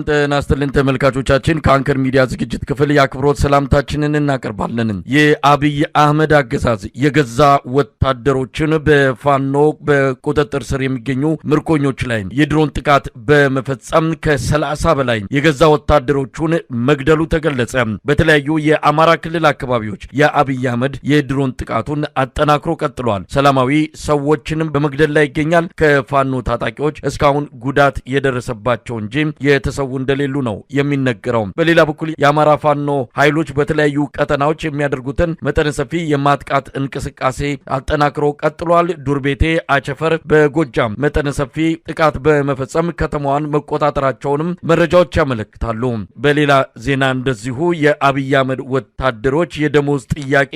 ጤና ይስጥልን ተመልካቾቻችን ከአንከር ሚዲያ ዝግጅት ክፍል የአክብሮት ሰላምታችንን እናቀርባለን። የአብይ አህመድ አገዛዝ የገዛ ወታደሮችን በፋኖ በቁጥጥር ስር የሚገኙ ምርኮኞች ላይ የድሮን ጥቃት በመፈጸም ከ30 በላይ የገዛ ወታደሮቹን መግደሉ ተገለጸ። በተለያዩ የአማራ ክልል አካባቢዎች የአብይ አህመድ የድሮን ጥቃቱን አጠናክሮ ቀጥሏል። ሰላማዊ ሰዎችንም በመግደል ላይ ይገኛል። ከፋኖ ታጣቂዎች እስካሁን ጉዳት የደረሰባቸው እንጂ የተሰው እንደሌሉ ነው የሚነገረው። በሌላ በኩል የአማራ ፋኖ ኃይሎች በተለያዩ ቀጠናዎች የሚያደርጉትን መጠነ ሰፊ የማጥቃት እንቅስቃሴ አጠናክሮ ቀጥሏል። ዱርቤቴ አቸፈር በጎጃም መጠነ ሰፊ ጥቃት በመፈጸም ከተማዋን መቆጣጠራቸውንም መረጃዎች ያመለክታሉ። በሌላ ዜና እንደዚሁ የአብይ አህመድ ወታደሮች የደሞዝ ጥያቄ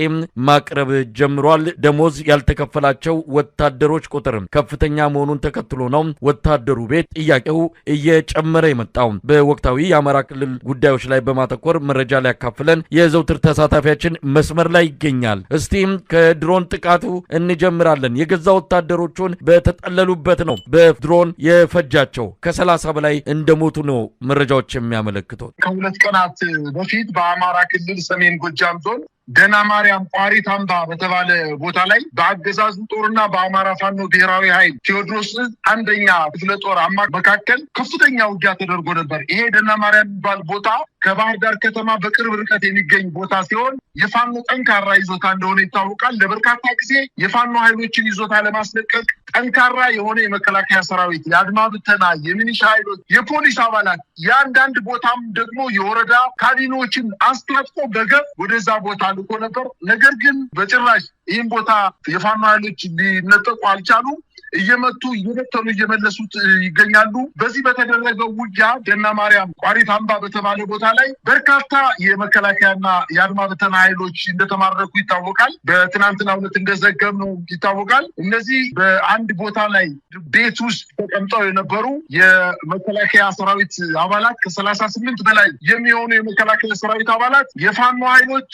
ማቅረብ ጀምሯል። ደሞዝ ያልተከፈላቸው ወታደሮች ቁጥር ከፍተኛ መሆኑን ተከትሎ ነው ወታደሩ ቤት ጥያቄው እየጨመረ የመጣው። በወቅታዊ የአማራ ክልል ጉዳዮች ላይ በማተኮር መረጃ ላይ ያካፍለን የዘውትር ተሳታፊያችን መስመር ላይ ይገኛል። እስቲም ከድሮን ጥቃቱ እንጀምራለን። የገዛ ወታደሮቹን በተጠለሉበት ነው በድሮን የፈጃቸው። ከ30 በላይ እንደሞቱ ነው መረጃዎች የሚያመለክቱት። ከሁለት ቀናት በፊት በአማራ ክልል ሰሜን ጎጃም ዞን ደና ማርያም ቋሪት አምባ በተባለ ቦታ ላይ በአገዛዙ ጦርና በአማራ ፋኖ ብሔራዊ ኃይል ቴዎድሮስ አንደኛ ክፍለ ጦር መካከል ከፍተኛ ውጊያ ተደርጎ ነበር። ይሄ ደና ማርያም የሚባል ቦታ ከባህር ዳር ከተማ በቅርብ ርቀት የሚገኝ ቦታ ሲሆን የፋኖ ጠንካራ ይዞታ እንደሆነ ይታወቃል። ለበርካታ ጊዜ የፋኖ ኃይሎችን ይዞታ ለማስለቀቅ ጠንካራ የሆነ የመከላከያ ሰራዊት፣ የአድማ ብተና፣ የሚኒሻ ኃይሎች፣ የፖሊስ አባላት የአንዳንድ ቦታም ደግሞ የወረዳ ካቢኔዎችን አስታጥቆ በገብ ወደዛ ቦታ ልኮ ነበር። ነገር ግን በጭራሽ ይህን ቦታ የፋኖ ኃይሎች ሊነጠቁ አልቻሉም። እየመቱ እየበተኑ እየመለሱት ይገኛሉ። በዚህ በተደረገው ውጊያ ደና ማርያም ቋሪት አምባ በተባለ ቦታ ላይ በርካታ የመከላከያና የአድማ ብተና ኃይሎች እንደተማረኩ ይታወቃል። በትናንትናው ዕለት እንደዘገብነው ይታወቃል። እነዚህ በአንድ ቦታ ላይ ቤት ውስጥ ተቀምጠው የነበሩ የመከላከያ ሰራዊት አባላት ከ38 በላይ የሚሆኑ የመከላከያ ሰራዊት አባላት የፋኖ ኃይሎች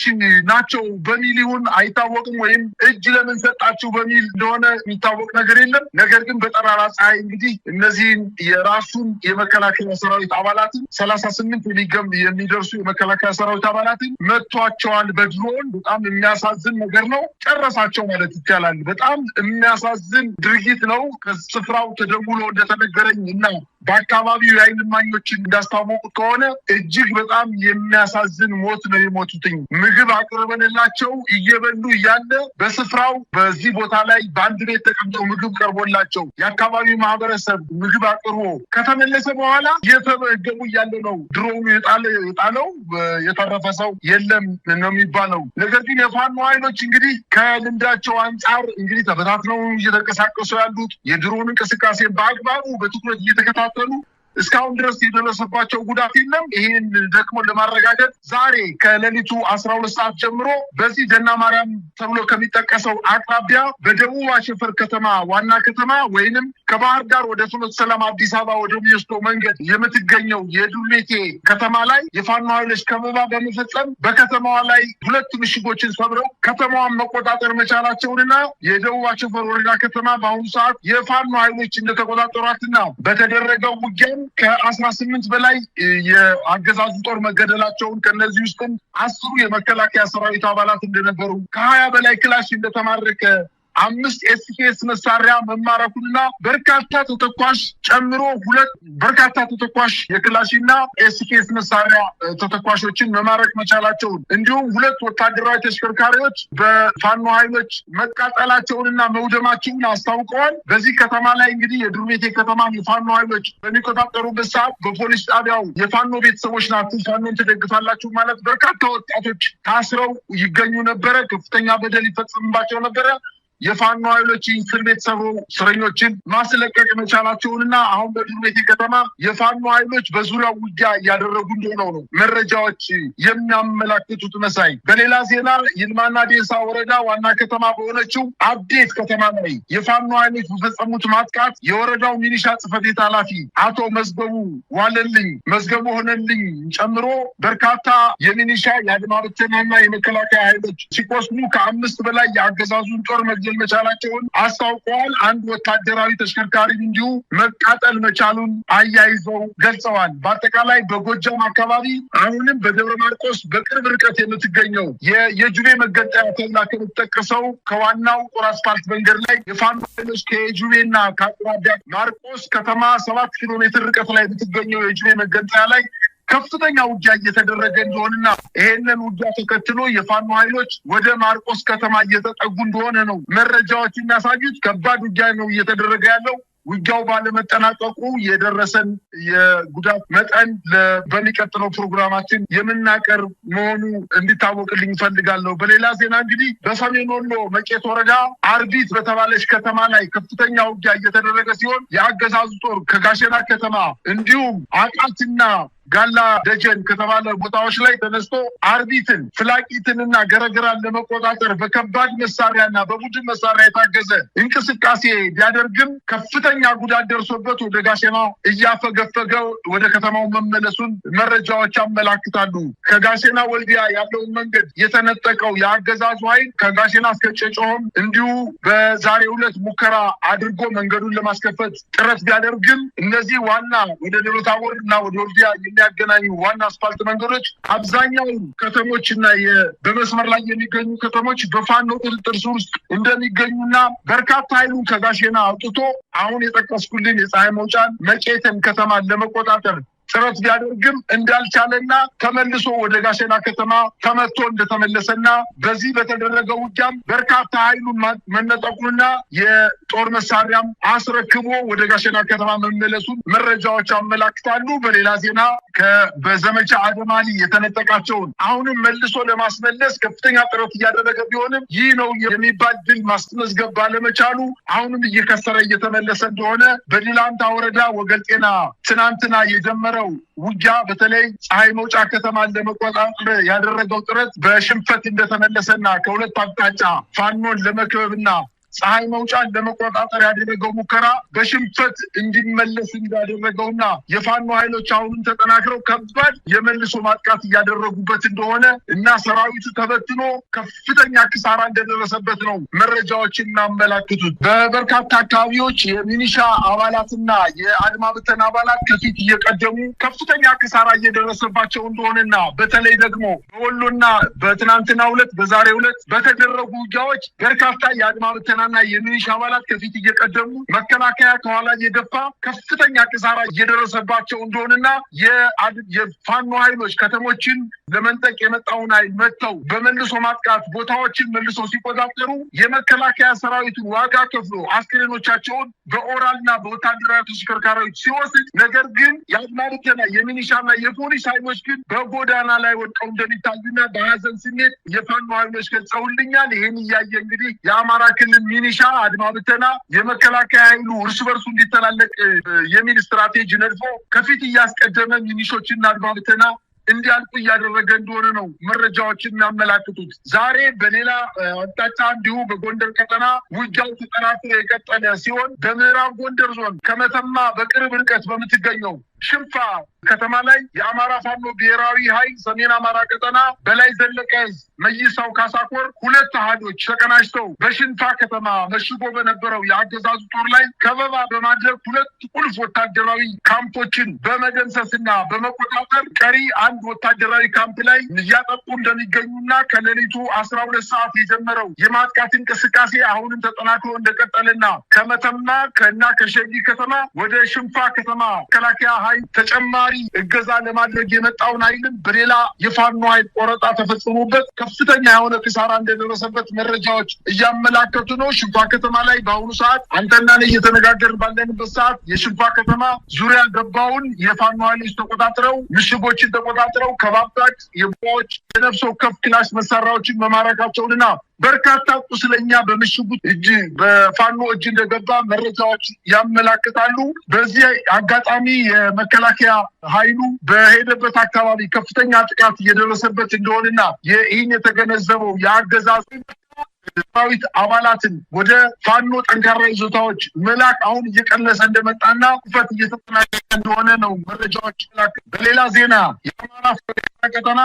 ናቸው በሚል ይሁን አይታወቅም፣ ወይም እጅ ለምን ሰጣችሁ በሚል እንደሆነ የሚታወቅ ነገር የለም። ነገር ግን በጠራራ ፀሐይ እንግዲህ እነዚህን የራሱን የመከላከያ ሰራዊት አባላትን 38 የሚደርሱ የመከላከያ ሰራዊት አባላትን መቷቸዋል በድሮን። በጣም የሚያሳዝን ነገር ነው። ጨረሳቸው ማለት ይቻላል። በጣም የሚያሳዝን ድርጊት ነው። ከስፍራው ተደውሎ እንደተነገረኝ እና በአካባቢው የዓይን እማኞችን እንዳስታወቁት ከሆነ እጅግ በጣም የሚያሳዝን ሞት ነው የሞቱትኝ። ምግብ አቅርበንላቸው እየበሉ እያለ በስፍራው በዚህ ቦታ ላይ በአንድ ቤት ተቀምጠው ምግብ ቀርቦላቸው የአካባቢው ማህበረሰብ ምግብ አቅርቦ ከተመለሰ በኋላ እየተመገቡ እያለ ነው ድሮኑ የጣለው። የተረፈ ሰው የለም ነው የሚባለው። ነገር ግን የፋኖ ኃይሎች እንግዲህ ከልምዳቸው አንጻር እንግዲህ ተበታትነው እየተንቀሳቀሱ ያሉት የድሮን እንቅስቃሴ በአግባቡ በትኩረት እየተከታተሉ እስካሁን ድረስ የደረሰባቸው ጉዳት የለም። ይህን ደግሞ ለማረጋገጥ ዛሬ ከሌሊቱ 12 ሰዓት ጀምሮ በዚህ ደና ማርያም ተብሎ ከሚጠቀሰው አቅራቢያ በደቡብ አሸፈር ከተማ ዋና ከተማ ወይንም ከባህር ዳር ወደ ፍኖተ ሰላም አዲስ አበባ ወደሚወስደው መንገድ የምትገኘው የዱርቤቴ ከተማ ላይ የፋኖ ኃይሎች ከበባ በመፈጸም በከተማዋ ላይ 2 ምሽጎችን ሰብረው ከተማዋን መቆጣጠር መቻላቸውንና የደቡብ አሸፈር ወረዳ ከተማ በአሁኑ ሰዓት የፋኖ ኃይሎች እንደተቆጣጠሯትና በተደረገው ውጊያ ከ18 በላይ የአገዛዙ ጦር መገደላቸውን ከነዚህ ውስጥም 10 የመከላከያ ሰራዊት አባላት እንደነበሩ ከ20 በላይ ክላሽ እንደተማረከ 5 ኤስኬስ መሳሪያ መማረኩና በርካታ ተተኳሽ ጨምሮ 2 በርካታ ተተኳሽ የክላሽና ኤስኬስ መሳሪያ ተተኳሾችን መማረክ መቻላቸውን እንዲሁም 2 ወታደራዊ ተሽከርካሪዎች በፋኖ ኃይሎች መቃጠላቸውንና መውደማቸውን አስታውቀዋል። በዚህ ከተማ ላይ እንግዲህ የዱርቤቴ ከተማ የፋኖ ኃይሎች በሚቆጣጠሩበት ሰዓት በፖሊስ ጣቢያው የፋኖ ቤተሰቦች ናችሁ ፋኖን ትደግፋላችሁ ማለት በርካታ ወጣቶች ታስረው ይገኙ ነበረ። ከፍተኛ በደል ይፈጽምባቸው ነበረ። የፋኖ ኃይሎች እስር ቤት ሰብሮ እስረኞችን ማስለቀቅ መቻላቸውንና አሁን በዱርቤቴ ከተማ የፋኖ ኃይሎች በዙሪያው ውጊያ እያደረጉ እንደሆነ ነው መረጃዎች የሚያመላክቱት። መሳይ በሌላ ዜና ይልማና ዴንሳ ወረዳ ዋና ከተማ በሆነችው አዴት ከተማ ላይ የፋኖ ኃይሎች በፈጸሙት ማጥቃት የወረዳው ሚኒሻ ጽሕፈት ቤት ኃላፊ አቶ መዝገቡ ሆነልኝ ጨምሮ በርካታ የሚኒሻ የአድማ ብተናና የመከላከያ ኃይሎች ሲቆስሉ ከ5 በላይ የአገዛዙን ጦር መከላከል መቻላቸውን አስታውቀዋል። አንድ ወታደራዊ ተሽከርካሪ እንዲሁ መቃጠል መቻሉን አያይዘው ገልጸዋል። በአጠቃላይ በጎጃም አካባቢ አሁንም በደብረ ማርቆስ በቅርብ ርቀት የምትገኘው የጁቤ መገንጠያ ተብላ ከምትጠቀሰው ከዋናው ጦር አስፋልት መንገድ ላይ የፋኖ ኃይሎች ከጁቤና ከአቅራቢያ ማርቆስ ከተማ 7 ኪሎ ሜትር ርቀት ላይ የምትገኘው የጁቤ መገንጠያ ላይ ከፍተኛ ውጊያ እየተደረገ እንደሆነና ይሄንን ውጊያ ተከትሎ የፋኖ ኃይሎች ወደ ማርቆስ ከተማ እየተጠጉ እንደሆነ ነው መረጃዎች የሚያሳዩት። ከባድ ውጊያ ነው እየተደረገ ያለው። ውጊያው ባለመጠናቀቁ የደረሰን የጉዳት መጠን በሚቀጥለው ፕሮግራማችን የምናቀርብ መሆኑ እንዲታወቅልኝ ፈልጋለሁ። በሌላ ዜና እንግዲህ በሰሜን ወሎ መቄት ወረዳ አርቢት በተባለች ከተማ ላይ ከፍተኛ ውጊያ እየተደረገ ሲሆን የአገዛዙ ጦር ከጋሸና ከተማ እንዲሁም አቃትና ጋላ ደጀን ከተባለ ቦታዎች ላይ ተነስቶ አርቢትን ፍላቂትንና ገረገራን ለመቆጣጠር በከባድ መሳሪያና በቡድን መሳሪያ የታገዘ እንቅስቃሴ ቢያደርግም ከፍተኛ ጉዳት ደርሶበት ወደ ጋሸና እያፈገፈገ ወደ ከተማው መመለሱን መረጃዎች ያመላክታሉ። ከጋሸና ወልዲያ ያለውን መንገድ የተነጠቀው የአገዛዙ ኃይል ከጋሸና እስከ ጨጮሆም እንዲሁ በዛሬው ዕለት ሙከራ አድርጎ መንገዱን ለማስከፈት ጥረት ቢያደርግም እነዚህ ዋና ወደ ደብረ ታቦር እና ወደ ወልዲያ የሚያገናኙ ዋና አስፋልት መንገዶች አብዛኛው ከተሞችና በመስመር ላይ የሚገኙ ከተሞች በፋኖ ቁጥጥር ስር ውስጥ እንደሚገኙና በርካታ ኃይሉን ከጋሸና አውጥቶ አሁን የጠቀስኩልን የፀሐይ መውጫን መቄትን ከተማን ለመቆጣጠር ጥረት ቢያደርግም እንዳልቻለና ተመልሶ ወደ ጋሸና ከተማ ተመቶ እንደተመለሰና በዚህ በተደረገው ውጊያም በርካታ ኃይሉን መነጠቁንና የጦር መሳሪያም አስረክቦ ወደ ጋሸና ከተማ መመለሱን መረጃዎች አመላክታሉ። በሌላ ዜና በዘመቻ አደማሊ የተነጠቃቸውን አሁንም መልሶ ለማስመለስ ከፍተኛ ጥረት እያደረገ ቢሆንም ይህ ነው የሚባል ድል ማስመዝገብ ባለመቻሉ አሁንም እየከሰረ እየተመለሰ እንደሆነ በዲላንታ ወረዳ ወገልጤና ትናንትና የጀመረው ውጊያ በተለይ ፀሐይ መውጫ ከተማን ለመቆጣጠር ያደረገው ጥረት በሽንፈት እንደተመለሰና ከሁለት አቅጣጫ ፋኖን ለመክበብና ፀሐይ መውጫን ለመቆጣጠር ያደረገው ሙከራ በሽንፈት እንዲመለስ እንዳደረገውና የፋኖ ኃይሎች አሁንም ተጠናክረው ከባድ የመልሶ ማጥቃት እያደረጉበት እንደሆነ እና ሰራዊቱ ተበትኖ ከፍተኛ ኪሳራ እንደደረሰበት ነው መረጃዎች የሚያመላክቱት። በበርካታ አካባቢዎች የሚኒሻ አባላትና የአድማ ብተና አባላት ከፊት እየቀደሙ ከፍተኛ ኪሳራ እየደረሰባቸው እንደሆነና በተለይ ደግሞ በወሎና በትናንትናው ዕለት በዛሬው ዕለት በተደረጉ ውጊያዎች በርካታ የአድማ ብተና እና የሚኒሻ አባላት ከፊት እየቀደሙ መከላከያ ከኋላ እየገፋ ከፍተኛ ኪሳራ እየደረሰባቸው እንደሆነና የፋኖ ኃይሎች ከተሞችን ለመንጠቅ የመጣውን ኃይል መጥተው በመልሶ ማጥቃት ቦታዎችን መልሶ ሲቆጣጠሩ የመከላከያ ሰራዊቱን ዋጋ ከፍሎ አስክሬኖቻቸውን በኦራልና በወታደራዊ ተሽከርካሪዎች ሲወስድ፣ ነገር ግን የአድማ ብተና የሚኒሻና የፖሊስ ኃይሎች ግን በጎዳና ላይ ወድቀው እንደሚታዩና በሀዘን ስሜት የፋኖ ኃይሎች ገልጸውልኛል። ይህን እያየ እንግዲህ የአማራ ክልል ሚኒሻ አድማ ብተና የመከላከያ ኃይሉ እርስ በርሱ እንዲተላለቅ የሚል ስትራቴጂ ነድፎ ከፊት እያስቀደመ ሚኒሾችና አድማ ብተና እንዲያልቁ እያደረገ እንደሆነ ነው መረጃዎችን የሚያመላክቱት። ዛሬ በሌላ አቅጣጫ እንዲሁ በጎንደር ቀጠና ውጊያው ተጠናክሮ የቀጠለ ሲሆን በምዕራብ ጎንደር ዞን ከመተማ በቅርብ ርቀት በምትገኘው ሽንፋ ከተማ ላይ የአማራ ፋኖ ብሔራዊ ኃይል ሰሜን አማራ ቀጠና በላይ ዘለቀ መይሳው ካሳኮር ሁለት አሃዶች ተቀናጅተው በሽንፋ ከተማ መሽጎ በነበረው የአገዛዙ ጦር ላይ ከበባ በማድረግ ሁለት ቁልፍ ወታደራዊ ካምፖችን በመደምሰስና በመቆጣጠር ቀሪ አንድ ወታደራዊ ካምፕ ላይ እያጠቁ እንደሚገኙና ከሌሊቱ 12 ሰዓት የጀመረው የማጥቃት እንቅስቃሴ አሁንም ተጠናክሮ እንደቀጠለና ከመተማ ከሸጊ ከተማ ወደ ሽንፋ ከተማ መከላከያ ኃይል ተጨማሪ እገዛ ለማድረግ የመጣውን ኃይልን በሌላ የፋኖ ኃይል ቆረጣ ተፈጽሞበት ከፍተኛ የሆነ ኪሳራ እንደደረሰበት መረጃዎች እያመላከቱ ነው። ሽንፋ ከተማ ላይ በአሁኑ ሰዓት አንተና እኔ እየተነጋገርን ባለንበት ሰዓት የሽንፋ ከተማ ዙሪያ ገባውን የፋኖ ኃይሎች ተቆጣጥረው ምሽጎችን ተቆጣጥረው ከባባድ የቦዎች የነፍስ ወከፍ ክላሽ መሳሪያዎችን መማረካቸውንና በርካታ ቁስለኛ በምሽጉ በፋኖ እጅ እንደገባ መረጃዎች ያመላክታሉ። በዚህ አጋጣሚ የመከላከያ ኃይሉ በሄደበት አካባቢ ከፍተኛ ጥቃት እየደረሰበት እንደሆነና ይህን የተገነዘበው የአገዛዙ ሰራዊት አባላትን ወደ ፋኖ ጠንካራ ይዞታዎች መላክ አሁን እየቀነሰ እንደመጣና ቁፈት እየተጠናቀቀ እንደሆነ ነው መረጃዎች። በሌላ ዜና የአማራ ቀጠና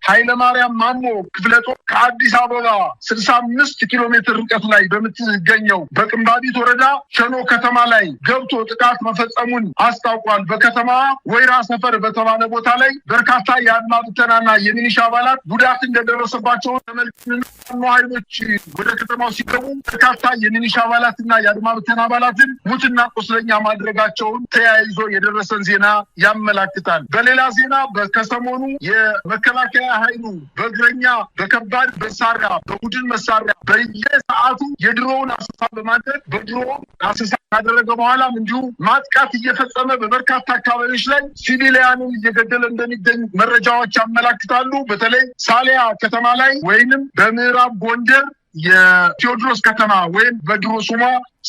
ኃይለማርያም ማሞ ክፍለ ጦር ከአዲስ አበባ 65 ኪሎ ሜትር ርቀት ላይ በምትገኘው በቅንባቢት ወረዳ ሸኖ ከተማ ላይ ገብቶ ጥቃት መፈጸሙን አስታውቋል። በከተማ ወይራ ሰፈር በተባለ ቦታ ላይ በርካታ የአድማ ብተናና የሚኒሻ አባላት ጉዳት እንደደረሰባቸው ተመልክተናል። ኃይሎች ወደ ከተማው ሲገቡ በርካታ የሚኒሻ አባላትና የአድማ ብተና አባላትን ሙትና ቁስለኛ ማድረጋቸውን ተያይዞ የደረሰን ዜና ያመላክታል። በሌላ ዜና ከሰሞኑ የመከላከያ ኃይሉ በእግረኛ በከባድ መሳሪያ በቡድን መሳሪያ በየሰዓቱ የድሮውን አሰሳ በማድረግ በድሮውን አሰሳ ካደረገ በኋላም እንዲሁ ማጥቃት እየፈጸመ በበርካታ አካባቢዎች ላይ ሲቪሊያንን እየገደለ እንደሚገኝ መረጃዎች ያመላክታሉ። በተለይ ሳሊያ ከተማ ላይ ወይንም በምዕራብ ጎንደር የቴዎድሮስ ከተማ ወይም በድሮ ስሟ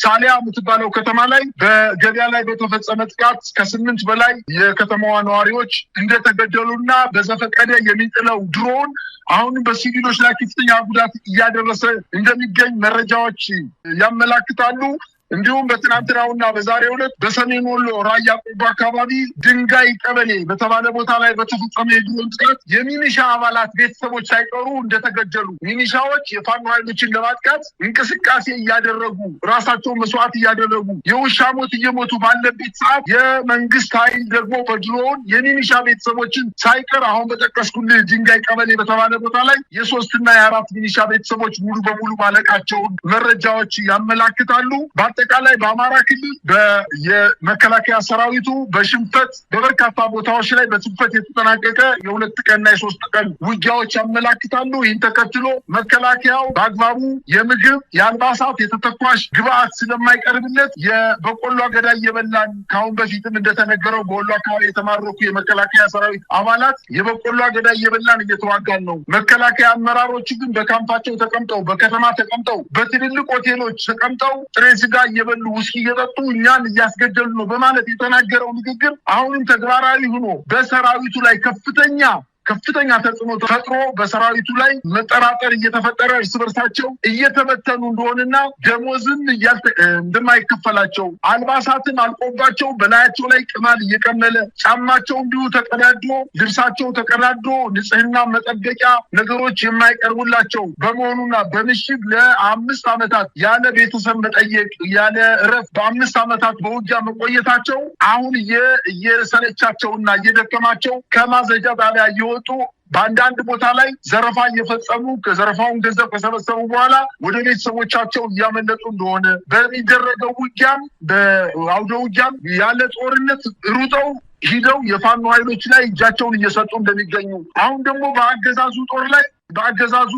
ሳሊያ የምትባለው ከተማ ላይ በገበያ ላይ በተፈጸመ ጥቃት ከ8 በላይ የከተማዋ ነዋሪዎች እንደተገደሉና በዘፈቀደ የሚጥለው ድሮን አሁንም በሲቪሎች ላይ ከፍተኛ ጉዳት እያደረሰ እንደሚገኝ መረጃዎች ያመላክታሉ። እንዲሁም በትናንትናውና በዛሬው ዕለት በሰሜን ወሎ ራያ ቆቦ አካባቢ ድንጋይ ቀበሌ በተባለ ቦታ ላይ በተፈጸመ የድሮን ጥቃት የሚኒሻ አባላት ቤተሰቦች ሳይቀሩ እንደተገደሉ፣ ሚኒሻዎች የፋኖ ኃይሎችን ለማጥቃት እንቅስቃሴ እያደረጉ ራሳቸውን መስዋዕት እያደረጉ የውሻ ሞት እየሞቱ ባለበት ሰዓት የመንግስት ኃይል ደግሞ በድሮን የሚኒሻ ቤተሰቦችን ሳይቀር አሁን በጠቀስኩልህ ድንጋይ ቀበሌ በተባለ ቦታ ላይ የ3 እና የ4 ሚኒሻ ቤተሰቦች ሙሉ በሙሉ ማለቃቸውን መረጃዎች ያመላክታሉ። አጠቃላይ በአማራ ክልል የመከላከያ ሰራዊቱ በሽንፈት በበርካታ ቦታዎች ላይ በሽንፈት የተጠናቀቀ የ2 ቀንና የ3 ቀን ውጊያዎች ያመላክታሉ። ይህን ተከትሎ መከላከያው በአግባቡ የምግብ፣ የአልባሳት፣ የተተኳሽ ግብአት ስለማይቀርብለት የበቆሎ አገዳ እየበላን ካሁን በፊትም እንደተነገረው በወሎ አካባቢ የተማረኩ የመከላከያ ሰራዊት አባላት የበቆሎ አገዳ እየበላን እየተዋጋን ነው። መከላከያ አመራሮች ግን በካምፓቸው ተቀምጠው በከተማ ተቀምጠው በትልልቅ ሆቴሎች ተቀምጠው ጥሬ ስጋ እየበሉ ውስኪ እየጠጡ እኛን እያስገደሉ ነው በማለት የተናገረው ንግግር አሁንም ተግባራዊ ሆኖ በሰራዊቱ ላይ ከፍተኛ ተጽዕኖ ተፈጥሮ በሰራዊቱ ላይ መጠራጠር እየተፈጠረ እርስ በርሳቸው እየተበተኑ እንደሆነና ደሞዝም እንደማይከፈላቸው አልባሳትን አልቆባቸው በላያቸው ላይ ቅማል እየቀመለ ጫማቸው እንዲሁ ተቀዳዶ ልብሳቸው ተቀዳዶ ንጽህና መጠበቂያ ነገሮች የማይቀርቡላቸው በመሆኑና በምሽግ ለ5 ዓመታት ያለ ቤተሰብ መጠየቅ ያለ እረፍት በ5 ዓመታት በውጊያ መቆየታቸው አሁን እየሰለቻቸውና እየደከማቸው ከማዘጃ ጣቢያ እየወጡ በአንዳንድ ቦታ ላይ ዘረፋ እየፈጸሙ ከዘረፋውን ገንዘብ ከሰበሰቡ በኋላ ወደ ቤተሰቦቻቸው እያመለጡ እንደሆነ በሚደረገው ውጊያም በአውደ ውጊያም ያለ ጦርነት ሩጠው ሂደው የፋኖ ኃይሎች ላይ እጃቸውን እየሰጡ እንደሚገኙ አሁን ደግሞ በአገዛዙ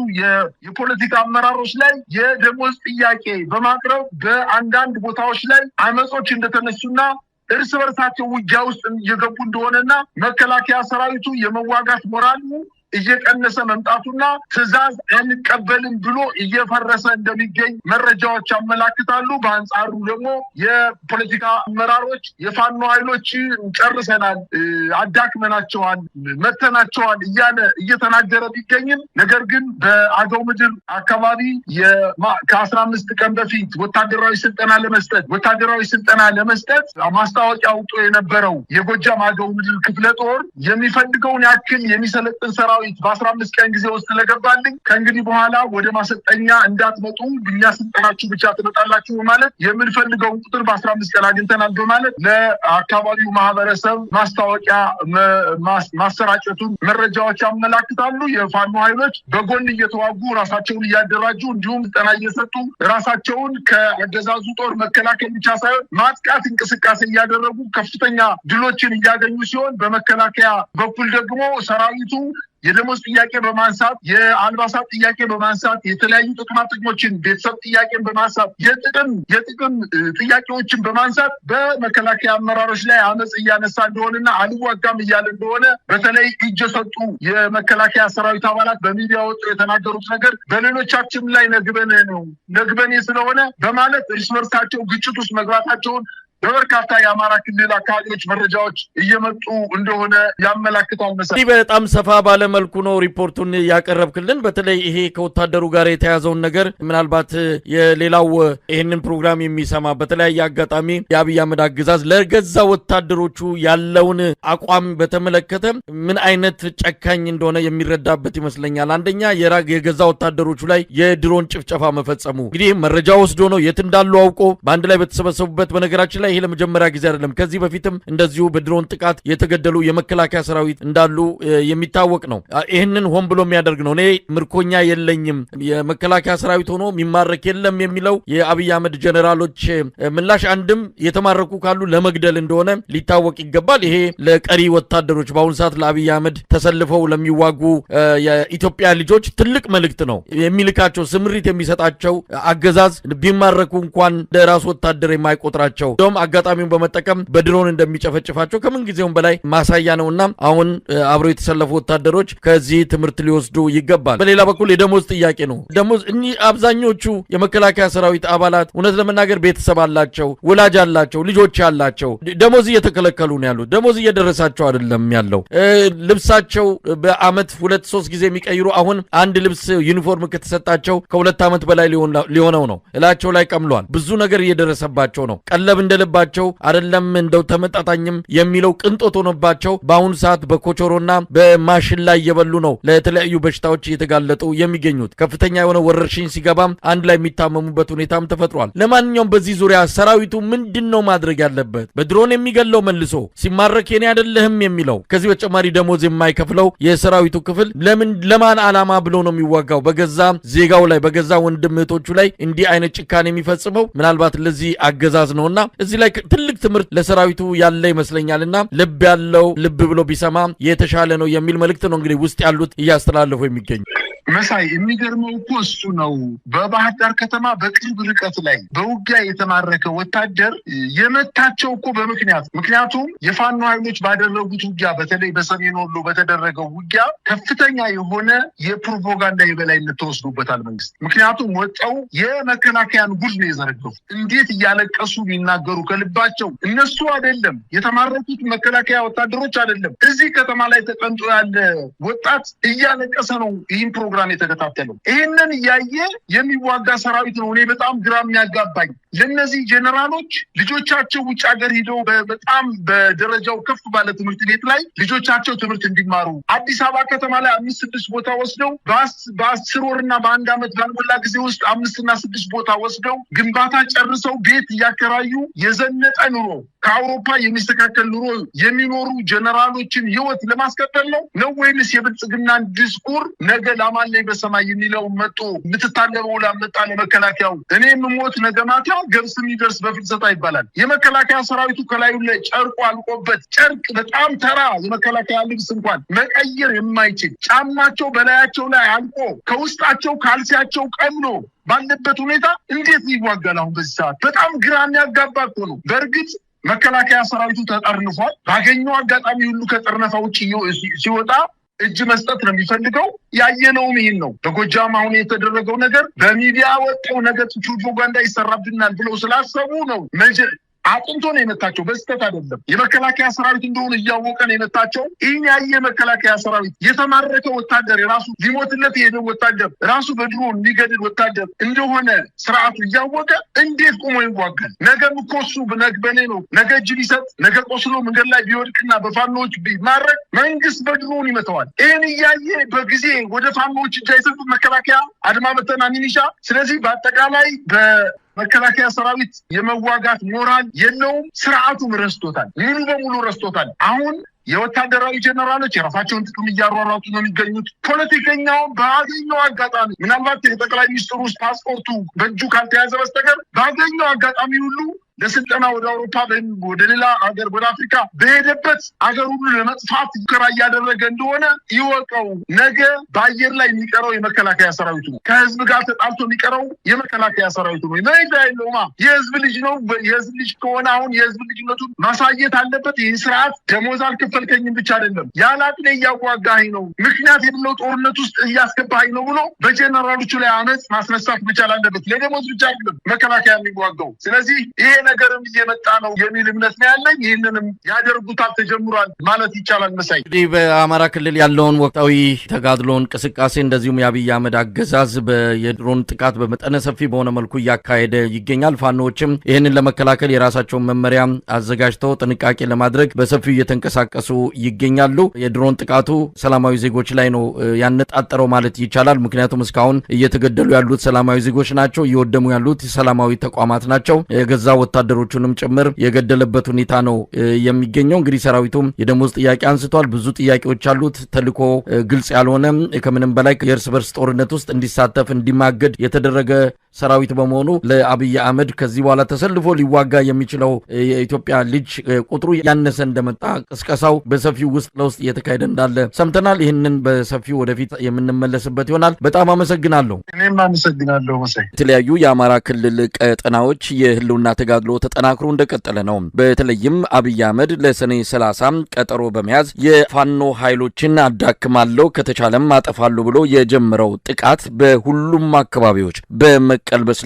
የፖለቲካ አመራሮች ላይ የደሞዝ ጥያቄ በማቅረብ በአንዳንድ ቦታዎች ላይ አመጾች እንደተነሱና እርስ በርሳቸው ውጊያ ውስጥ እየገቡ እንደሆነና መከላከያ ሰራዊቱ የመዋጋት ሞራሉ እየቀነሰ መምጣቱና ትዕዛዝ አንቀበልም ብሎ እየፈረሰ እንደሚገኝ መረጃዎች ያመላክታሉ። በአንጻሩ ደግሞ የፖለቲካ አመራሮች የፋኖ ኃይሎች ጨርሰናል፣ አዳክመናቸዋል፣ መተናቸዋል እየተናገረ ቢገኝም ነገር ግን በአገው ምድር አካባቢ ከ15 ቀን በፊት ወታደራዊ ስልጠና ለመስጠት ማስታወቂያ አውጥቶ የነበረው የጎጃም አገው ምድር ክፍለ ጦር የሚፈልገውን ያክል የሚሰለጥን ሰራዊት በ15 ቀን ጊዜ ውስጥ ለገባልኝ ከእንግዲህ በኋላ ወደ ማሰልጠኛ እንዳትመጡ ብኛ ስልጠናችሁ ብቻ ትመጣላችሁ በማለት የምንፈልገውን ቁጥር በ15 ቀን አግኝተናል በማለት ለአካባቢው ማህበረሰብ ማስታወቂያ ማሰራጨቱን መረጃዎች ያመላክታሉ። የፋኖ ኃይሎች በጎን እየተዋጉ ራሳቸውን እያደራጁ እንዲሁም ስልጠና እየሰጡ ራሳቸውን ከአገዛዙ ጦር መከላከል ብቻ ሳይሆን ማጥቃት እንቅስቃሴ እያደረጉ ከፍተኛ ድሎችን እያገኙ ሲሆን በመከላከያ በኩል ደግሞ ሰራዊቱ የደሞዝ ጥያቄ በማንሳት የአልባሳት ጥያቄ በማንሳት የተለያዩ ጥቅሞችን ቤተሰብ ጥያቄን በማንሳት የጥቅም ጥያቄዎችን በማንሳት በመከላከያ አመራሮች ላይ አመጽ እያነሳ እንደሆነና አልዋጋም እያለ እንደሆነ በተለይ እጅ የሰጡ የመከላከያ ሰራዊት አባላት በሚዲያ ወጡ የተናገሩት ነገር በሌሎቻችን ላይ ነግበኔ ስለሆነ በማለት እርስ በርሳቸው ግጭት ውስጥ መግባታቸውን በበርካታ የአማራ ክልል አካባቢዎች መረጃዎች እየመጡ እንደሆነ ያመላክታል። መሰለኝ በጣም ሰፋ ባለ መልኩ ነው ሪፖርቱን ያቀረብክልን። በተለይ ይሄ ከወታደሩ ጋር የተያዘውን ነገር ምናልባት የሌላው ይሄንን ፕሮግራም የሚሰማ በተለያየ አጋጣሚ የአብይ አህመድ አገዛዝ ለገዛ ወታደሮቹ ያለውን አቋም በተመለከተ ምን አይነት ጨካኝ እንደሆነ የሚረዳበት ይመስለኛል። አንደኛ የገዛ ወታደሮቹ ላይ የድሮን ጭፍጨፋ መፈጸሙ እንግዲህ መረጃ ወስዶ ነው የት እንዳሉ አውቆ በአንድ ላይ በተሰበሰቡበት። በነገራችን ላይ ይሄ ለመጀመሪያ ጊዜ አይደለም። ከዚህ በፊትም እንደዚሁ በድሮን ጥቃት የተገደሉ የመከላከያ ሰራዊት እንዳሉ የሚታወቅ ነው። ይህንን ሆን ብሎ የሚያደርግ ነው። እኔ ምርኮኛ የለኝም የመከላከያ ሰራዊት ሆኖ የሚማረክ የለም የሚለው የአብይ አህመድ ጀነራሎች ምላሽ አንድም የተማረኩ ካሉ ለመግደል እንደሆነ ሊታወቅ ይገባል። ይሄ ለቀሪ ወታደሮች በአሁኑ ሰዓት ለአብይ አህመድ ተሰልፈው ለሚዋጉ የኢትዮጵያ ልጆች ትልቅ መልእክት ነው የሚልካቸው። ስምሪት የሚሰጣቸው አገዛዝ ቢማረኩ እንኳን ለራስ ወታደር የማይቆጥራቸው እንደውም አጋጣሚውን በመጠቀም በድሮን እንደሚጨፈጭፋቸው ከምን ጊዜውም በላይ ማሳያ ነውና አሁን አብረው የተሰለፉ ወታደሮች ከዚህ ትምህርት ሊወስዱ ይገባል። በሌላ በኩል የደሞዝ ጥያቄ ነው። ደሞዝ አብዛኞቹ የመከላከያ ሰራዊት አባላት እውነት ለመናገር ቤተሰብ አላቸው፣ ወላጅ አላቸው፣ ልጆች አላቸው። ደሞዝ እየተከለከሉ ነው ያሉት። ደሞዝ እየደረሳቸው አይደለም ያለው። ልብሳቸው በአመት 2-3 ጊዜ የሚቀይሩ አሁን አንድ ልብስ ዩኒፎርም ከተሰጣቸው ከ2 አመት በላይ ሊሆነው ነው። እላቸው ላይ ቀምሏል። ብዙ ነገር እየደረሰባቸው ነው። ቀለብ እንደልባቸው አይደለም እንደው ተመጣጣኝም የሚለው ቅንጦት ሆነባቸው በአሁኑ ሰዓት በኮቾሮና በማሽን ላይ እየበሉ ነው ለተለያዩ በሽታዎች እየተጋለጡ የሚገኙት። ከፍተኛ የሆነ ወረርሽኝ ሲገባም አንድ ላይ የሚታመሙበት ሁኔታም ተፈጥሯል። ለማንኛውም በዚህ ዙሪያ ሰራዊቱ ምንድነው ማድረግ ያለበት? በድሮን የሚገለው መልሶ ሲማረክ የኔ አይደለህም የሚለው ከዚህ በተጨማሪ ደሞዝ የማይከፍለው የሰራዊቱ ክፍል ለማን ዓላማ ብሎ ነው የሚዋጋው? በገዛ ዜጋው ላይ በገዛ ወንድም እህቶቹ ላይ እንዲህ አይነት ጭካኔ የሚፈጽመው ምናልባት ለዚህ አገዛዝ ነውና እዚህ ላይ ትልቅ ትምህርት ለሰራዊቱ ያለ ይመስለኛልና ልብ ያለው ልብ ብሎ ቢሰማ የተሻለ ነው የሚል መልእክት ነው እንግዲህ ውስጥ ያሉት እያስተላለፉ የሚገኙ። መሳይ የሚገርመው እኮ እሱ ነው። በባህር ዳር ከተማ በቅርብ ርቀት ላይ በውጊያ የተማረከ ወታደር የመታቸው እኮ ምክንያቱም የፋኖ ኃይሎች ባደረጉት ውጊያ በተለይ በሰሜን ወሎ በተደረገው ውጊያ ከፍተኛ የሆነ የፕሮፓጋንዳ የበላይነት ተወስዶበታል መንግስት። ምክንያቱም ወጣው የመከላከያን ጉድ ነው የዘረገፉ። እንዴት እያለቀሱ የሚናገሩ ከልባቸው እነሱ አይደለም የተማረኩት መከላከያ ወታደሮች አይደለም። እዚህ ከተማ ላይ ተቀምጦ ያለ ወጣት እያለቀሰ ነው ይህን ፕሮግራም የተከታተለው። ይህንን እያየ የሚዋጋ ሰራዊት ነው። እኔ በጣም ግራ የሚያጋባኝ ለነዚህ ጀነራሎች ልጆቻቸው ውጭ ሀገር ሄደው በጣም በደረጃው ከፍ ባለ ትምህርት ቤት ላይ ልጆቻቸው ትምህርት እንዲማሩ አዲስ አበባ ከተማ ላይ 5-6 ቦታ ወስደው በ10 ወርና በአንድ አመት ባልሞላ ጊዜ ውስጥ 5-6 ቦታ ወስደው ግንባታ ጨርሰው ቤት እያከራዩ የዘነጠ ኑሮ ከአውሮፓ የሚስተካከል ኑሮ የሚኖሩ ጀነራሎችን ህይወት ለማስቀጠል ነው ወይንስ የብልጽግናን ዲስኩር ነገ ላማን ላይ በሰማይ የሚለው መጡ ምትታለበው ላመጣ ለመከላከያው እኔ ምሞት ነገ ማታ ገብስ የሚደርስ በፍልሰታ ይባላል። የመከላከያ ሰራዊቱ ከላዩ ላይ ጨርቁ አልቆበት ጨርቅ በጣም ተራ የመከላከያ ልብስ እንኳን መቀየር የማይችል ጫማቸው በላያቸው ላይ አልቆ ከውስጣቸው ካልሲያቸው ቀምሎ ባለበት ሁኔታ እንዴት ይዋጋል? አሁን በዚህ ሰዓት በጣም ግራ የሚያጋባ እኮ ነው። በእርግጥ መከላከያ ሰራዊቱ ተጠርንፏል። ባገኘው አጋጣሚ ሁሉ ከጠርነፋ ውጭ ሲወጣ እጅ መስጠት ነው የሚፈልገው። ያየነውም ይህን ነው። በጎጃም አሁን የተደረገው ነገር በሚዲያ ወጣው ነገር ፕሮፓጋንዳ ይሰራብናል ብለው ስላሰቡ ነው አጥንቶ ነው የመታቸው። በስተት አይደለም። የመከላከያ ሰራዊት እንደሆነ እያወቀ ነው የመታቸው። ይህን ያየ መከላከያ ሰራዊት የተማረከ ወታደር የራሱ ሊሞትለት የሄደው ወታደር ራሱ በድሮን የሚገድል ወታደር እንደሆነ ስርዓቱ እያወቀ እንዴት ቆሞ ይዋጋል? ነገም እኮ እሱ በኔ ነው ነገ እጅ ሊሰጥ ነገ ቆስሎ መንገድ ላይ ቢወድቅና በፋኖች ቢማረክ መንግስት በድሮን ይመተዋል። ይህን እያየ በጊዜ ወደ ፋኖች እጅ አይሰጡት መከላከያ አድማ በተና ሚኒሻ። ስለዚህ በአጠቃላይ መከላከያ ሰራዊት የመዋጋት ሞራል የለውም። ስርዓቱም ረስቶታል፣ ሙሉ በሙሉ ረስቶታል። አሁን የወታደራዊ ጀነራሎች የራሳቸውን ጥቅም እያሯሯጡ ነው የሚገኙት። ፖለቲከኛውን ባገኘው አጋጣሚ ምናልባት የጠቅላይ ሚኒስትሩ ውስጥ ፓስፖርቱ በእጁ ካልተያዘ በስተቀር ባገኘው አጋጣሚ ሁሉ ለስልጠና ወደ አውሮፓ ወደ ሌላ ሀገር ወደ አፍሪካ በሄደበት ሀገር ሁሉ ለመጥፋት ሙከራ እያደረገ እንደሆነ ይወቀው። ነገ በአየር ላይ የሚቀረው የመከላከያ ሰራዊቱ ነው። ከህዝብ ጋር ተጣልቶ የሚቀረው የመከላከያ ሰራዊቱ ነው። መሄድ አይለውማ። የህዝብ ልጅ ነው። የህዝብ ልጅ ከሆነ አሁን የህዝብ ልጅነቱን ማሳየት አለበት። ይህ ስርዓት ደሞዝ አልከፈልከኝም ብቻ አይደለም ያላቅኔ እያዋጋኝ ነው፣ ምክንያት የሌለው ጦርነት ውስጥ እያስገባኝ ነው ብሎ በጀነራሎቹ ላይ አመፅ ማስነሳት መቻል አለበት። ለደሞዝ ብቻ አይደለም መከላከያ የሚዋጋው። ስለዚህ ይሄ ነገርም እየመጣ ነው የሚል እምነት ነው ያለኝ። ይህንንም ያደርጉታል፣ ተጀምሯል ማለት ይቻላል። መሳይ እንግዲህ በአማራ ክልል ያለውን ወቅታዊ ተጋድሎ እንቅስቃሴ እንደዚሁም የአብይ አህመድ አገዛዝ የድሮን ጥቃት በመጠነ ሰፊ በሆነ መልኩ እያካሄደ ይገኛል። ፋኖዎችም ይህንን ለመከላከል የራሳቸውን መመሪያ አዘጋጅተው ጥንቃቄ ለማድረግ በሰፊው እየተንቀሳቀሱ ይገኛሉ። የድሮን ጥቃቱ ሰላማዊ ዜጎች ላይ ነው ያነጣጠረው ማለት ይቻላል። ምክንያቱም እስካሁን እየተገደሉ ያሉት ሰላማዊ ዜጎች ናቸው፣ እየወደሙ ያሉት ሰላማዊ ተቋማት ናቸው። የገዛ ወታደሮቹንም ጭምር የገደለበት ሁኔታ ነው የሚገኘው። እንግዲህ ሰራዊቱም የደሞዝ ጥያቄ አንስቷል። ብዙ ጥያቄዎች አሉት። ተልኮ ግልጽ ያልሆነ ከምንም በላይ የእርስ በርስ ጦርነት ውስጥ እንዲሳተፍ እንዲማገድ የተደረገ ሰራዊት በመሆኑ ለአብይ አህመድ ከዚህ በኋላ ተሰልፎ ሊዋጋ የሚችለው የኢትዮጵያ ልጅ ቁጥሩ ያነሰ እንደመጣ ቅስቀሳው በሰፊው ውስጥ ለውስጥ እየተካሄደ እንዳለ ሰምተናል። ይህንን በሰፊው ወደፊት የምንመለስበት ይሆናል። በጣም አመሰግናለሁ። እኔም አመሰግናለሁ መሳይ። የተለያዩ የአማራ ክልል ቀጠናዎች የህልውና ተጋድሎ ተጠናክሮ እንደቀጠለ ነው። በተለይም አብይ አህመድ ለሰኔ 30 ቀጠሮ በመያዝ የፋኖ ኃይሎችን አዳክማለሁ ከተቻለም አጠፋለሁ ብሎ የጀመረው ጥቃት በሁሉም አካባቢዎች በመቀልበስ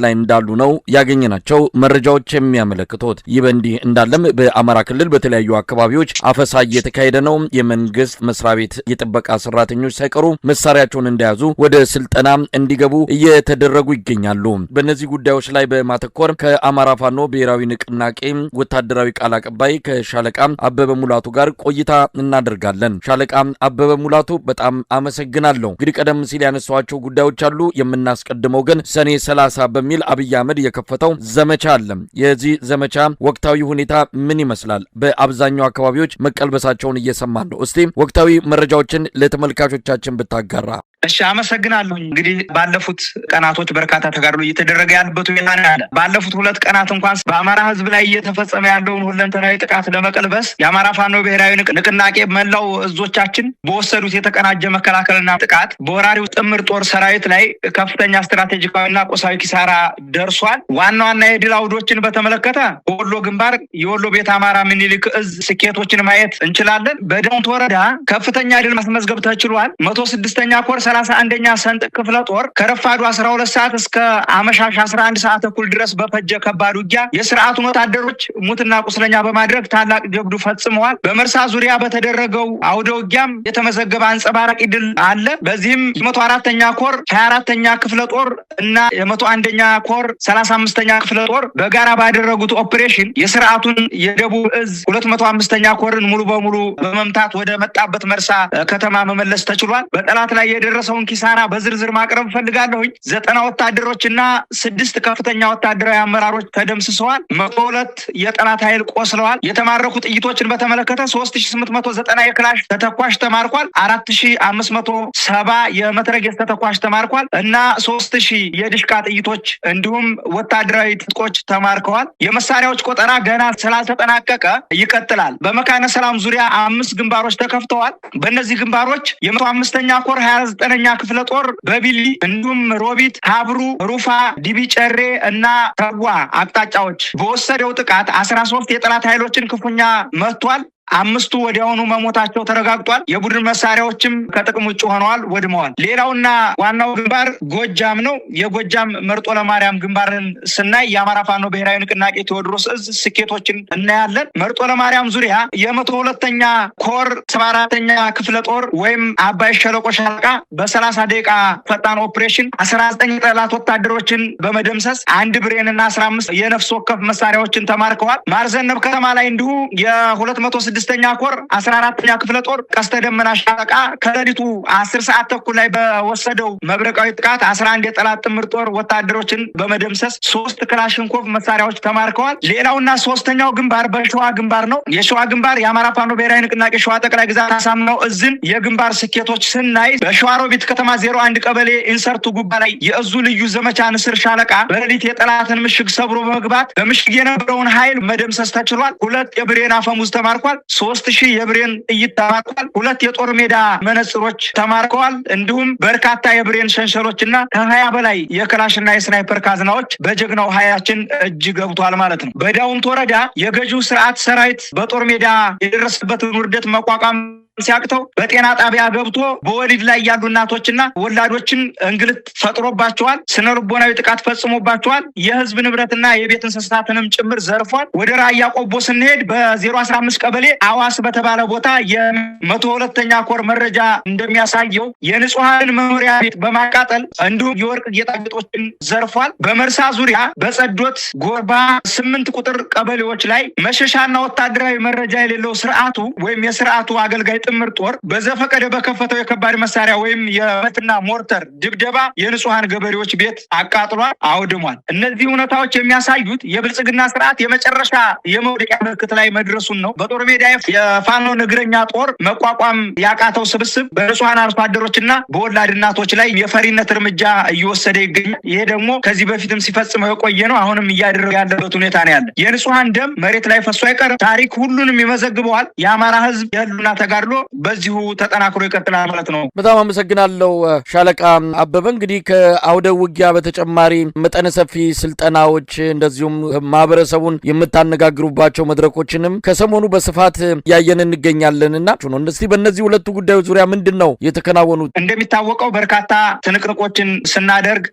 ላይ እንዳሉ ነው ያገኘናቸው መረጃዎች የሚያመለክቱት። ይህ በእንዲህ እንዳለም በአማራ ክልል በተለያዩ አካባቢዎች አፈሳ እየተካሄደ ነው። የመንግስት መስሪያ ቤት የጥበቃ ሰራተኞች ሳይቀሩ መሳሪያቸውን እንደያዙ ወደ ስልጠና እንዲገቡ እየተደረጉ ይገኛሉ። በእነዚህ ጉዳዮች ላይ በማተኮር ከአማራ ፋኖ ብሔራዊ ንቅናቄ ወታደራዊ ቃል አቀባይ ከሻለቃ አበበ ሙላቱ ጋር ቆይታ እናደርጋለን። ሻለቃ አበበ ሙላቱ በጣም አመሰግናለሁ። እንግዲህ ቀደም ሲል ያነሷቸው ጉዳዮች አሉ። የምናስቀድመው ግን ሰኔ 30 በሚል አብይ አህመድ የከፈተው ዘመቻ አለ። የዚህ ዘመቻ ወቅታዊ ሁኔታ ምን ይመስላል? በአብዛኛው አካባቢዎች መቀልበሳቸውን እየሰማን ነው። እስቲ ወቅታዊ መረጃዎችን ለተመልካቾቻችን ብታጋራ። እሺ አመሰግናለሁ። እንግዲህ ባለፉት ቀናቶች በርካታ ተጋድሎ እየተደረገ ያለበት ሁኔታ ነው ያለ። ባለፉት 2 ቀናት እንኳን በአማራ ህዝብ ላይ እየተፈጸመ ያለውን ሁለንተናዊ ጥቃት ለመቀልበስ የአማራ ፋኖ ብሔራዊ ንቅናቄ መላው እዞቻችን በወሰዱት የተቀናጀ መከላከልና ጥቃት በወራሪው ጥምር ጦር ሰራዊት ላይ ከፍተኛ ስትራቴጂካዊና ቁሳዊ ኪሳራ ደርሷል። ዋና ዋና የድል አውዶችን በተመለከተ በወሎ ግንባር የወሎ ቤት አማራ ምኒልክ እዝ ስኬቶችን ማየት እንችላለን። በዳውንት ወረዳ ከፍተኛ ድል ማስመዝገብ ተችሏል። 106ኛ ኮር 31ኛ ሰንጥቅ ክፍለ ጦር ከረፋዱ 12 ሰዓት እስከ አመሻሽ 11 ሰዓት ተኩል ድረስ በፈጀ ከባድ ውጊያ የስርዓቱን ወታደሮች ሙትና ቁስለኛ በማድረግ ታላቅ ጀብዱ ፈጽመዋል። በመርሳ ዙሪያ በተደረገው አውደ ውጊያም የተመዘገበ አንጸባራቂ ድል አለ። በዚህም 104ኛ ኮር 24ኛ ክፍለ ጦር እና የ101ኛ ኮር 35ኛ ክፍለ ጦር በጋራ ባደረጉት ኦፕሬሽን የስርዓቱን የደቡብ እዝ 205ኛ ኮርን ሙሉ በሙሉ በመምታት ወደ መጣበት መርሳ ከተማ መመለስ ተችሏል። በጠላት ላይ የደረሰውን ኪሳራ በዝርዝር ማቅረብ ፈልጋለሁኝ። 90 ወታደሮችና 6 ከፍተኛ ወታደራዊ አመራሮች ተደምስሰዋል። 102 የጠላት ኃይል ቆስለዋል። የተማረኩ ጥይቶችን በተመለከተ 3890 የክላሽ ተተኳሽ ተማርኳል። 4570 የመትረየስ ተተኳሽ ተማርኳል እና 3000 የድሽቃ ጥይቶች እንዲሁም ወታደራዊ ትጥቆች ተማርከዋል። የመሳሪያዎች ቆጠራ ገና ስላልተጠናቀቀ ይቀጥላል። በመካነ ሰላም ዙሪያ 5 ግንባሮች ተከፍተዋል። በእነዚህ ግንባሮች የ105ኛ ኮር 29ኛ ክፍለ ጦር በቢሊ እንዲሁም ሮቢት፣ ሀብሩ፣ ሩፋ፣ ዲቢ ጨሬ እና ተዋ አቅጣጫዎች በወሰደው ጥቃት 13 የጠላት ኃይሎችን ክፉኛ መቷል። 5ቱ ወዲያውኑ መሞታቸው ተረጋግጧል። የቡድን መሳሪያዎችም ከጥቅም ውጭ ሆነዋል፣ ወድመዋል። ሌላውና ዋናው ግንባር ጎጃም ነው። የጎጃም መርጦ ለማርያም ግንባርን ስናይ የአማራ ፋኖ ብሔራዊ ንቅናቄ ቴዎድሮስ እዝ ስኬቶችን እናያለን። መርጦ ለማርያም ዙሪያ የ102ኛ ኮር 74ኛ ክፍለ ጦር ወይም አባይ ሸለቆ ሻለቃ በ30 ደቂቃ ፈጣን ኦፕሬሽን 19 ጠላት ወታደሮችን በመደምሰስ 1 ብሬንና 15 የነፍስ ወከፍ መሳሪያዎችን ተማርከዋል። ማርዘነብ ከተማ ላይ እንዲሁ የ206ኛ ኮር 14ኛ ክፍለ ጦር ቀስተ ደመና ሻለቃ ከሌሊቱ 10 ሰዓት ተኩል ላይ በወሰደው መብረቃዊ ጥቃት 11 የጠላት ጥምር ጦር ወታደሮችን በመደምሰስ 3 ክላሽንኮቭ መሳሪያዎች ተማርከዋል። ሌላውና 3ኛው ግንባር በሸዋ ግንባር ነው። የሸዋ ግንባር የአማራ ፋኖ ብሔራዊ ንቅናቄ ሸዋ ጠቅላይ ግዛት አሳምነው እዝን የግንባር ስኬቶች ስናይ በሸዋሮቢት ከተማ 01 ቀበሌ ኢንሰርቱ ጉባ ላይ የእዙ ልዩ ዘመቻ ንስር ሻለቃ በሌሊት የጠላትን ምሽግ ሰብሮ በመግባት በምሽግ የነበረውን ኃይል መደምሰስ ተችሏል። 2 የብሬን አፈሙዝ ተማርኳል። 3000 የብሬን ጥይት ተማርኳል። 2 የጦር ሜዳ መነጽሮች ተማርከዋል። እንዲሁም በርካታ የብሬን ሸንሸሎችና ከ20 በላይ የክላሽና የስናይፐር ካዝናዎች በጀግናው ኃይላችን እጅ ገብቷል ማለት ነው። በዳውንት ወረዳ የገዢው ስርዓት ሰራዊት በጦር ሜዳ የደረሰበትን ውርደት መቋቋም ሲያቅተው በጤና ጣቢያ ገብቶ በወሊድ ላይ ያሉ እናቶችና ወላዶችን እንግልት ፈጥሮባቸዋል። ስነ ልቦናዊ ጥቃት ፈጽሞባቸዋል። የህዝብ ንብረትና የቤት እንስሳትንም ጭምር ዘርፏል። ወደ ራያ ቆቦ ስንሄድ በ015 ቀበሌ አዋስ በተባለ ቦታ የ102ኛ ኮር መረጃ እንደሚያሳየው የንጹሃንን መኖሪያ ቤት በማቃጠል እንዲሁም የወርቅ ጌጣጌጦችን ዘርፏል። በመርሳ ዙሪያ በጸዶት ጎርባ 8 ቁጥር ቀበሌዎች ላይ መሸሻና ወታደራዊ መረጃ የሌለው ስርዓቱ ወይም የስርዓቱ አገልጋይ ጥምር ጦር በዘፈቀደ በከፈተው የከባድ መሳሪያ ወይም የመትና ሞርተር ድብደባ የንጹሃን ገበሬዎች ቤት አቃጥሏል፣ አውድሟል። እነዚህ እውነታዎች የሚያሳዩት የብልጽግና ስርዓት የመጨረሻ የመውደቂያ ምልክት ላይ መድረሱን ነው። በጦር ሜዳ የፋኖ እግረኛ ጦር መቋቋም ያቃተው ስብስብ በንጹሃን አርሶ አደሮችና በወላድ እናቶች ላይ የፈሪነት እርምጃ እየወሰደ ይገኛል። ይሄ ደግሞ ከዚህ በፊትም ሲፈጽመው የቆየ ነው። አሁንም እያደረገ ያለበት ሁኔታ ነው ያለ። የንጹሃን ደም መሬት ላይ ፈሶ አይቀርም። ታሪክ ሁሉንም ይመዘግበዋል። የአማራ ህዝብ የህልውና ተጋድሎ በዚሁ ተጠናክሮ ይቀጥላል ማለት ነው። በጣም አመሰግናለሁ ሻለቃ አበበ። እንግዲህ ከአውደ ውጊያ በተጨማሪ መጠነ ሰፊ ስልጠናዎች እንደዚሁም ማህበረሰቡን የምታነጋግሩባቸው መድረኮችንም ከሰሞኑ በስፋት ያየን እንገኛለንና እስቲ በእነዚህ ሁለቱ ጉዳዮች ዙሪያ ምንድን ነው የተከናወኑት? እንደሚታወቀው በርካታ ትንቅንቆችን ስናደርግ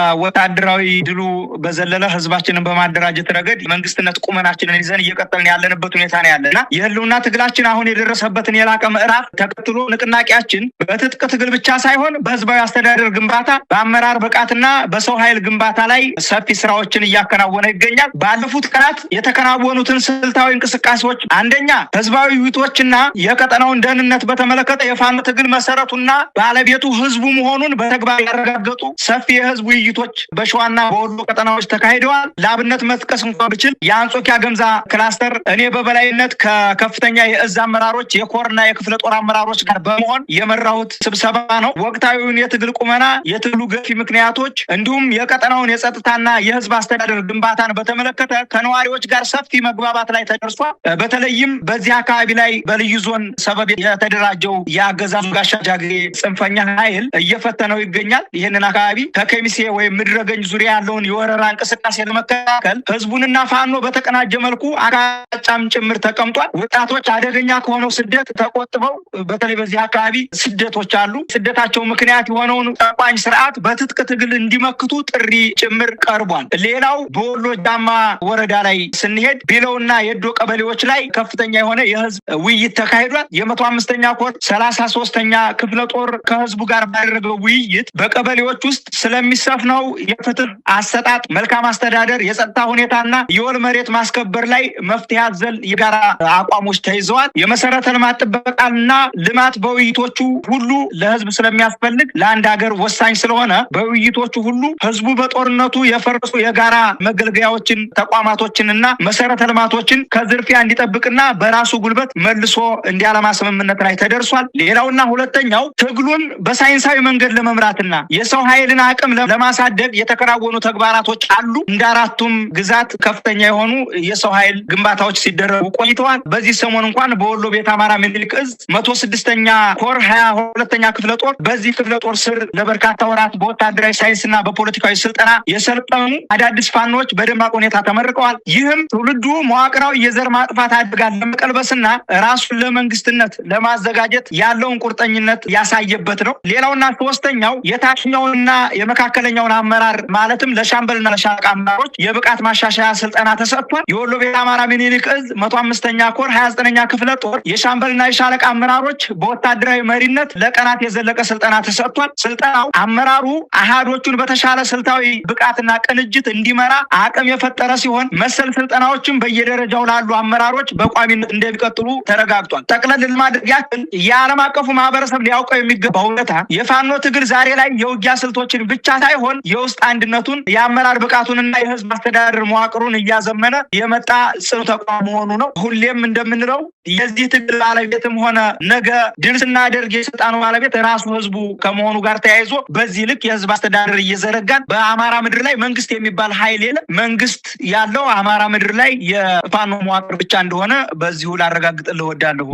ከወታደራዊ ድሉ በዘለለ ህዝባችንን በማደራጀት ረገድ መንግስትነት ቁመናችንን ይዘን እየቀጠልን ያለንበት ሁኔታ ነው ያለና የህልውና ትግላችን አሁን የደረሰበትን የላቀ ምዕራፍ ተከትሎ ንቅናቄያችን በትጥቅ ትግል ብቻ ሳይሆን በህዝባዊ አስተዳደር ግንባታ፣ በአመራር ብቃትና በሰው ኃይል ግንባታ ላይ ሰፊ ስራዎችን እያከናወነ ይገኛል። ባለፉት ቀናት የተከናወኑትን ስልታዊ እንቅስቃሴዎች አንደኛ ህዝባዊ ውይይቶችና የቀጠናውን ደህንነት በተመለከተ የፋኖ ትግል መሰረቱና ባለቤቱ ህዝቡ መሆኑን በተግባር ያረጋገጡ ሰፊ የህዝብ ውይይቶች በሸዋና በወሎ ቀጠናዎች ተካሂደዋል። ለአብነት መጥቀስ እንኳን ብችል የአንጾኪያ ገምዛ ክላስተር እኔ በበላይነት ከከፍተኛ የእዝ አመራሮች የኮርና የክፍለ ጦር አመራሮች ጋር በመሆን የመራሁት ስብሰባ ነው። ወቅታዊውን የትግል ቁመና፣ የትግሉ ገፊ ምክንያቶች እንዲሁም የቀጠናውን የጸጥታና የህዝብ አስተዳደር ግንባታን በተመለከተ ከነዋሪዎች ጋር ሰፊ መግባባት ላይ ተደርሷል። በተለይም በዚህ አካባቢ ላይ በልዩ ዞን ሰበብ የተደራጀው የአገዛዙ ጋሻ ጃግሬ ጽንፈኛ ኃይል እየፈተነው ይገኛል። ይህንን አካባቢ ከከሚሴ ወይም ምድረገኝ ዙሪያ ያለውን የወረራ እንቅስቃሴ ለመከላከል ህዝቡንና ፋኖ በተቀናጀ መልኩ አቅጣጫም ጭምር ተቀምጧል። ወጣቶች አደገኛ ከሆነው ስደት ተቆጥበው በተለይ በዚህ አካባቢ ስደቶች አሉ። ስደታቸው ምክንያት የሆነውን ጨቋኝ ስርዓት በትጥቅ ትግል እንዲመክቱ ጥሪ ጭምር ቀርቧል። ሌላው በወሎ ጃማ ወረዳ ላይ ስንሄድ ቢለውና የዶ ቀበሌዎች ላይ ከፍተኛ የሆነ የህዝብ ውይይት ተካሂዷል። የ105ኛ ኮር 33ኛ ክፍለ ጦር ከህዝቡ ጋር ባደረገው ውይይት በቀበሌዎች ውስጥ ስለሚሰፍነው የፍትህ አሰጣጥ፣ መልካም አስተዳደር፣ የጸጥታ ሁኔታና የወል መሬት ማስከበር ላይ መፍትሄ አዘል የጋራ አቋሞች ተይዘዋል። የመሰረተ ልማት ጥበቃና ልማት በውይይቶቹ ሁሉ ለህዝብ ስለሚያስፈልግ ለአንድ ሀገር ወሳኝ ስለሆነ በውይይቶቹ ሁሉ ህዝቡ በጦርነቱ የፈረሱ የጋራ መገልገያዎችን ተቋማቶችንና መሰረተ ልማቶችን ከዝርፊያ እንዲጠብቅና በራሱ ጉልበት መልሶ እንዲያለማ ስምምነት ላይ ተደርሷል። ሌላውና ሁለተኛው ትግሉን በሳይንሳዊ መንገድ ለመምራትና የሰው ኃይልን አቅም ለማሳደግ የተከናወኑ ተግባራቶች አሉ። እንደ አራቱም ግዛት ከፍተኛ የሆኑ የሰው ኃይል ግንባታዎች ሲደረጉ ቆይተዋል። በዚህ ሰሞን እንኳን በወሎ ቤት አማራ ምኒልክ እዝ 106ኛ ኮር 22ኛ ክፍለ ጦር በዚህ ክፍለ ጦር ስር ለበርካታ ወራት በወታደራዊ ሳይንስና በፖለቲካዊ ስልጠና የሰለጠኑ አዳዲስ ፋኖች በደማቅ ሁኔታ ተመርቀዋል። ይህም ትውልዱ መዋቅራዊ የዘር ማጥፋት አደጋን ለመቀልበስና ራሱን ለመንግስትነት ለማዘጋጀት ያለውን ቁርጠኝነት ያሳየበት ነው። ሌላውና ሶስተኛው የታችኛውንና የመካከለኛውን አመራር ማለትም ለሻምበልና ለሻለቃ አመራሮች የብቃት ማሻሻያ ስልጠና ተሰጥቷል። የወሎ ቤት አማራ ምኒልክ እዝ 105ኛ ኮር 29ኛ ክፍለ ጦር የሻምበልና የሻለቃ አመራሮች በወታደራዊ መሪነት ለቀናት የዘለቀ ስልጠና ተሰጥቷል። ስልጠናው አመራሩ አሃዶቹን በተሻለ ስልታዊ ብቃትና ቅንጅት እንዲመራ አቅም የፈጠረ ሲሆን መሰል ስልጠናዎችን በየደረጃው ላሉ አመራሮች በቋሚነት እንደሚቀጥሉ ተረጋግጧል። ጠቅለል ለማድረግ ያክል የዓለም አቀፉ ማህበረሰብ ሊያውቀው የሚገባው እውነታ የፋኖ ትግል ዛሬ ላይ የውጊያ ስልቶችን ብቻ ሳይሆን የውስጥ አንድነቱን፣ የአመራር ብቃቱንና የህዝብ አስተዳደር መዋቅሩን እያዘመነ የመጣ ጽኑ ተቋም መሆኑ ነው። ሁሌም እንደምንለው የዚህ ትግል ባለቤትም ሆነ ነገ ድል ስናደርግ የስልጣኑ ባለቤት ራሱ ህዝቡ ከመሆኑ ጋር ተያይዞ በዚህ ልክ የህዝብ አስተዳደር እየዘረጋን በአማራ ምድር ላይ መንግስት የሚባል ኃይል የለም። መንግስት ያለው አማራ ምድር ላይ የፋኖ መዋቅር ብቻ እንደሆነ በዚሁ ላረጋግጥልህ እወዳለሁ።